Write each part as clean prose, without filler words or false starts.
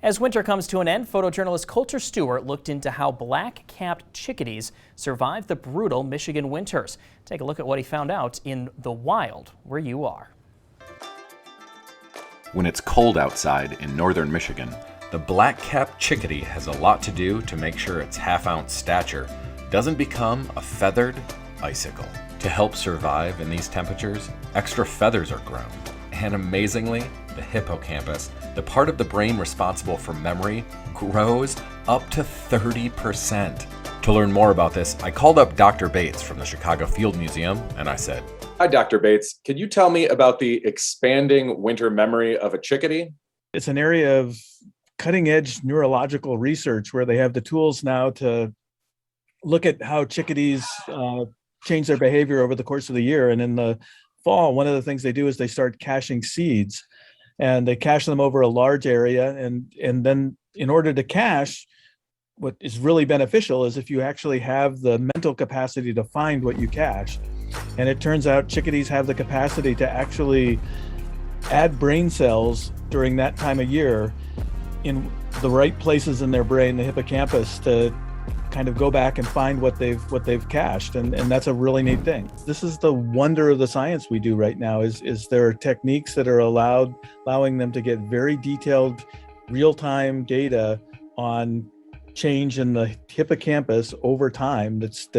As winter comes to an end, photojournalist Coulter Stewart looked into how black-capped chickadees survive the brutal Michigan winters. Take a look at what he found out in the wild where you are. When it's cold outside in northern Michigan, the black-capped chickadee has a lot to do to make sure its half-ounce stature doesn't become a feathered icicle. To help survive in these temperatures, extra feathers are grown. And amazingly, the hippocampus, the part of the brain responsible for memory, grows up to 30%. To learn more about this, I called up Dr. Bates from the Chicago Field Museum, and I said, "Hi, Dr. Bates. Can you tell me about the expanding winter memory of a chickadee?" It's an area of cutting-edge neurological research where they have the tools now to look at how chickadees change their behavior over the course of the year. And in the fall, one of the things they do is they start caching seeds, and they cache them over a large area. And then in order to cache, what is really beneficial is if you actually have the mental capacity to find what you cache. And it turns out chickadees have the capacity to actually add brain cells during that time of year in the right places in their brain, the hippocampus, to kind of go back and find what they've cached, and that's a really neat thing. This is the wonder of the science we do right now, is there are techniques that are allowing them to get very detailed real-time data on change in the hippocampus over time that's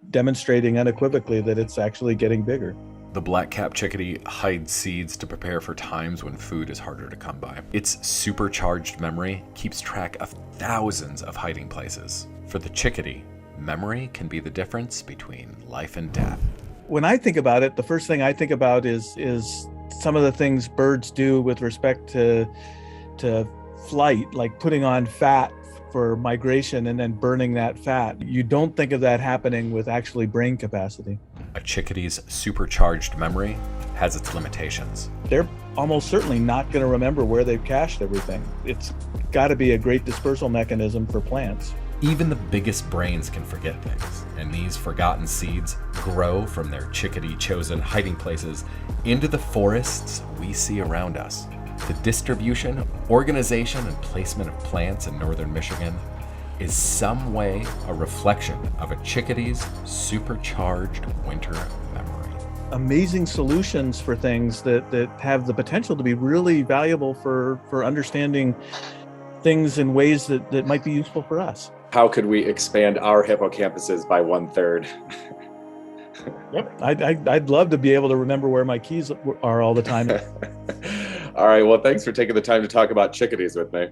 demonstrating unequivocally that it's actually getting bigger. the black-capped chickadee hides seeds to prepare for times when food is harder to come by. Its supercharged memory keeps track of thousands of hiding places. For the chickadee, memory can be the difference between life and death. When I think about it, the first thing I think about is some of the things birds do with respect to flight, like putting on fat for migration and then burning that fat. You don't think of that happening with actually brain capacity. A chickadee's supercharged memory has its limitations. They're almost certainly not going to remember where they've cached everything. It's got to be a great dispersal mechanism for plants. Even the biggest brains can forget things, and these forgotten seeds grow from their chickadee-chosen hiding places into the forests we see around us. The distribution, organization, and placement of plants in northern Michigan is some way a reflection of a chickadee's supercharged winter memory. Amazing solutions for things that have the potential to be really valuable for understanding things in ways that might be useful for us. How could we expand our hippocampuses by 1/3? Yep, I'd love to be able to remember where my keys are all the time. All right, well, thanks for taking the time to talk about chickadees with me.